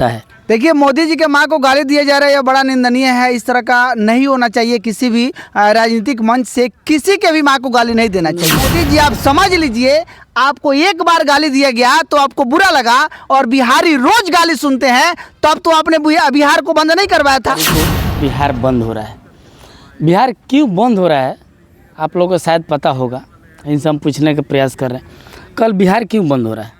है। देखिए, मोदी जी के माँ को गाली दिया जा रहा है, यह बड़ा निंदनीय है। इस तरह का नहीं होना चाहिए। किसी भी राजनीतिक मंच से किसी के भी माँ को गाली नहीं देना चाहिए। मोदी जी, आप समझ लीजिए, आपको एक बार गाली दिया गया तो आपको बुरा लगा, और बिहारी रोज गाली सुनते हैं, तब तो आपने बिहार को बंद नहीं करवाया था। बिहार बंद हो रहा है। बिहार क्यों बंद हो रहा है आप लोगों को शायद पता होगा, इनसे हम पूछने का प्रयास कर रहे हैं। कल बिहार क्यों बंद हो रहा है?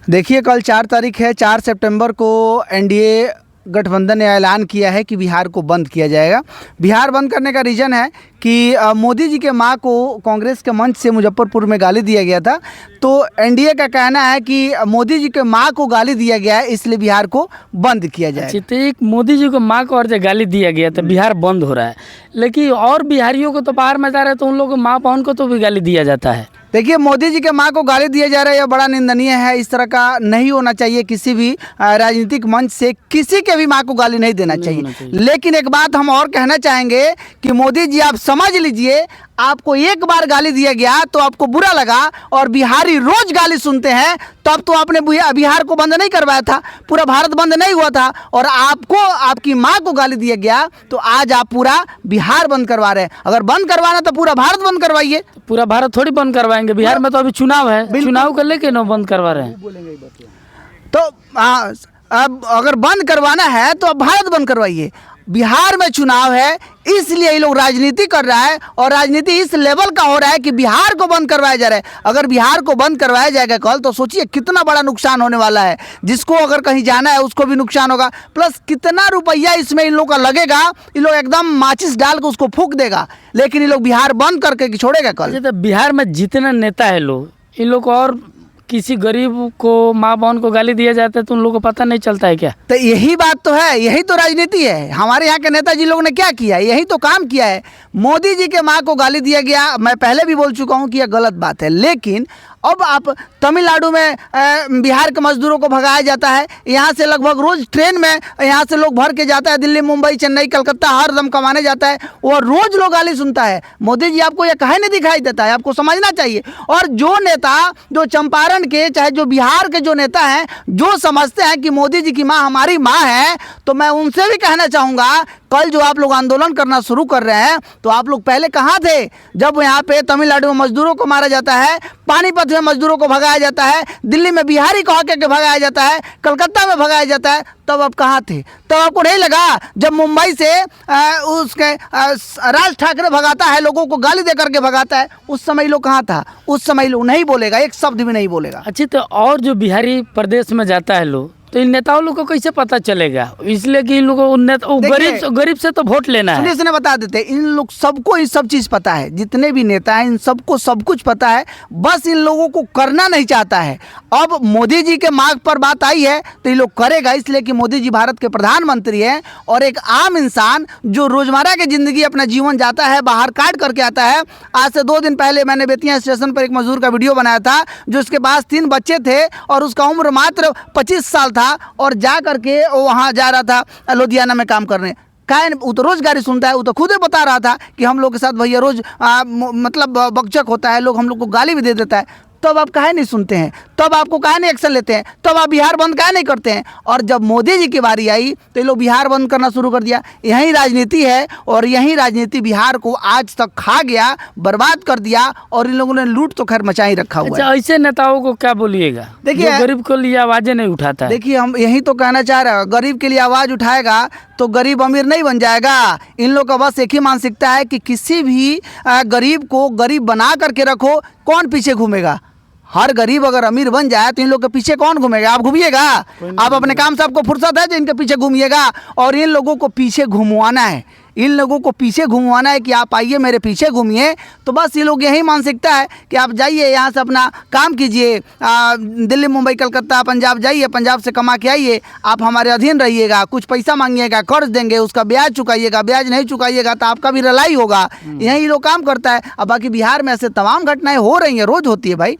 देखिए, कल 4 तारीख है। 4 सितंबर को एनडीए गठबंधन ने ऐलान किया है कि बिहार को बंद किया जाएगा। बिहार बंद करने का रीज़न है कि मोदी जी के माँ को कांग्रेस के मंच से मुजफ्फरपुर में गाली दिया गया था। तो एनडीए का कहना है कि मोदी जी के माँ को गाली दिया गया है, इसलिए बिहार को बंद किया जाएगा। तो एक मोदी जी को माँ को और जो गाली दिया गया तो बिहार बंद हो रहा है, लेकिन और बिहारियों को तो बाहर में जा रहे हैं तो उन लोगों को माँ बहन को तो भी गाली दिया जाता है। देखिए, मोदी जी के माँ को गाली दिया जा रहा है, यह बड़ा निंदनीय है। इस तरह का नहीं होना चाहिए। किसी भी राजनीतिक मंच से किसी के भी माँ को गाली नहीं देना चाहिए। लेकिन एक बात हम और कहना चाहेंगे कि मोदी जी, आप समझ लीजिए, आपको एक बार गाली दिया गया तो आपको बुरा लगा, और बिहारी रोज गाली सुनते हैं, तब तो आपने बिहार को बंद नहीं करवाया था। पूरा भारत बंद नहीं हुआ था, और आपको आपकी माँ को गाली दिया गया तो आज आप पूरा बिहार बंद करवा रहे हैं। अगर बंद करवाना तो पूरा भारत बंद करवाइए। पूरा भारत थोड़ी बंद करवाएंगे, बिहार में तो अभी चुनाव है, चुनाव को लेके ना बंद करवा रहे हैं। तो अब अगर बंद करवाना है तो अब भारत बंद करवाइए। बिहार में चुनाव है, इसलिए ये लोग राजनीति कर रहा है, और राजनीति इस लेवल का हो रहा है कि बिहार को बंद करवाया जा रहा है। अगर बिहार को बंद करवाया जाएगा कल, तो सोचिए कितना बड़ा नुकसान होने वाला है। जिसको अगर कहीं जाना है उसको भी नुकसान होगा, प्लस कितना रुपया इसमें इन लोग का लगेगा। ये लोग एकदम माचिस डाल के उसको फूंक देगा, लेकिन ये लोग बिहार बंद करके छोड़ेगा कल। तो बिहार में जितने नेता है लोग, इन लोग और किसी गरीब को, माँ बहन को गाली दिया जाता है तो उन लोगों को पता नहीं चलता है क्या? तो यही बात तो है, यही तो राजनीति है। हमारे यहाँ के नेताजी लोग ने क्या किया है, यही तो काम किया है। मोदी जी के माँ को गाली दिया गया, मैं पहले भी बोल चुका हूँ कि यह गलत बात है। लेकिन अब आप तमिलनाडु में बिहार के मजदूरों को भगाया जाता है। यहाँ से लगभग रोज ट्रेन में यहाँ से लोग भर के जाता है, दिल्ली, मुंबई, चेन्नई, कलकत्ता, हर दम कमाने जाता है, और रोज लोग गाली सुनता है। मोदी जी, आपको यह काहे नहीं दिखाई देता है? आपको समझना चाहिए। और जो नेता, जो चंपारण के, चाहे जो बिहार के जो नेता हैं, जो समझते हैं कि मोदी जी की माँ हमारी माँ है, तो मैं उनसे भी कहना चाहूँगा, कल जो आप लोग आंदोलन करना शुरू कर रहे हैं, तो आप लोग पहले कहाँ थे जब यहाँ पे तमिलनाडु में मजदूरों को मारा जाता है, पानीपत में मजदूरों को भगाया जाता है, दिल्ली में बिहारी को हक के भगाया जाता है, कलकत्ता में भगाया जाता है, तब आप कहाँ थे? तब आपको नहीं लगा जब मुंबई से उसके राज ठाकरे भगाता है, लोगों को गाली दे करके भगाता है, उस समय लोग कहाँ था? उस समय लोग नहीं बोलेगा, एक शब्द भी नहीं बोलेगा। अच्छी, तो और जो बिहारी प्रदेश में जाता है लोग, तो इन नेताओं लोग को कैसे पता चलेगा? इसलिए कि इन लोगों को गरीब से तो वोट लेना है। सुनिए, बता देते हैं, इन लोग सबको ये सब चीज़ पता है। जितने भी नेता हैं, इन सबको सब कुछ पता है, बस इन लोगों को करना नहीं चाहता है। अब मोदी जी के मार्ग पर बात आई है तो ये लोग करेगा, इसलिए कि मोदी जी भारत के प्रधानमंत्री हैं, और एक आम इंसान जो रोजमर्रा की जिंदगी अपना जीवन जाता है, बाहर काट करके आता है। आज से 2 दिन पहले मैंने बेतिया स्टेशन पर एक मजदूर का वीडियो बनाया था, जो उसके पास 3 बच्चे थे, और उसका उम्र मात्र 25 साल था, और जा करके वो वहाँ जा रहा था लुधियाना में काम करने। वो तो रोज गाली सुनता है। वो तो खुद ही बता रहा था कि हम लोग के साथ भैया रोज मतलब बकचक होता है, लोग हम लोग को गाली भी दे देता है। तब आप काहे नहीं सुनते हैं? तब आपको काहे नहीं एक्शन लेते हैं? तब आप बिहार बंद काहे नहीं करते हैं? और जब मोदी जी की बारी आई तो ये लोग बिहार बंद करना शुरू कर दिया। यही राजनीति है, और यही राजनीति बिहार को आज तक खा गया, बर्बाद कर दिया, और इन लोगों ने लूट तो खैर मचा ही रखा हुआ है। ऐसे नेताओं को क्या बोलिएगा? देखिए, गरीब के लिए आवाजें नहीं उठाता है। देखिए, हम यही तो कहना चाह रहे हैं, गरीब के लिए आवाज उठाएगा तो गरीब अमीर नहीं बन जाएगा। इन लोग का बस एक ही मानसिकता है कि किसी भी गरीब को गरीब बना करके रखो, कौन पीछे घूमेगा? हर गरीब अगर अमीर बन जाए तो इन लोग के पीछे कौन घूमेगा? आप घूमिएगा? आप अपने काम से आपको फुर्सत है जो इनके पीछे घूमिएगा? और इन लोगों को पीछे घुमवाना है, इन लोगों को पीछे घुमवाना है कि आप आइए मेरे पीछे घूमिए। तो बस ये लोग यही मानसिकता है कि आप जाइए यहाँ से अपना काम कीजिए, दिल्ली, मुंबई, कलकत्ता, पंजाब जाइए, पंजाब से कमा के आइए, आप हमारे अधीन रहिएगा, कुछ पैसा मांगिएगा, कर्ज देंगे, उसका ब्याज चुकाइएगा, ब्याज नहीं चुकाइएगा तो आपका भी रलाई होगा। यही लोग काम करता है। अब बाकी बिहार में ऐसे तमाम घटनाएं हो रही हैं, रोज होती है भाई।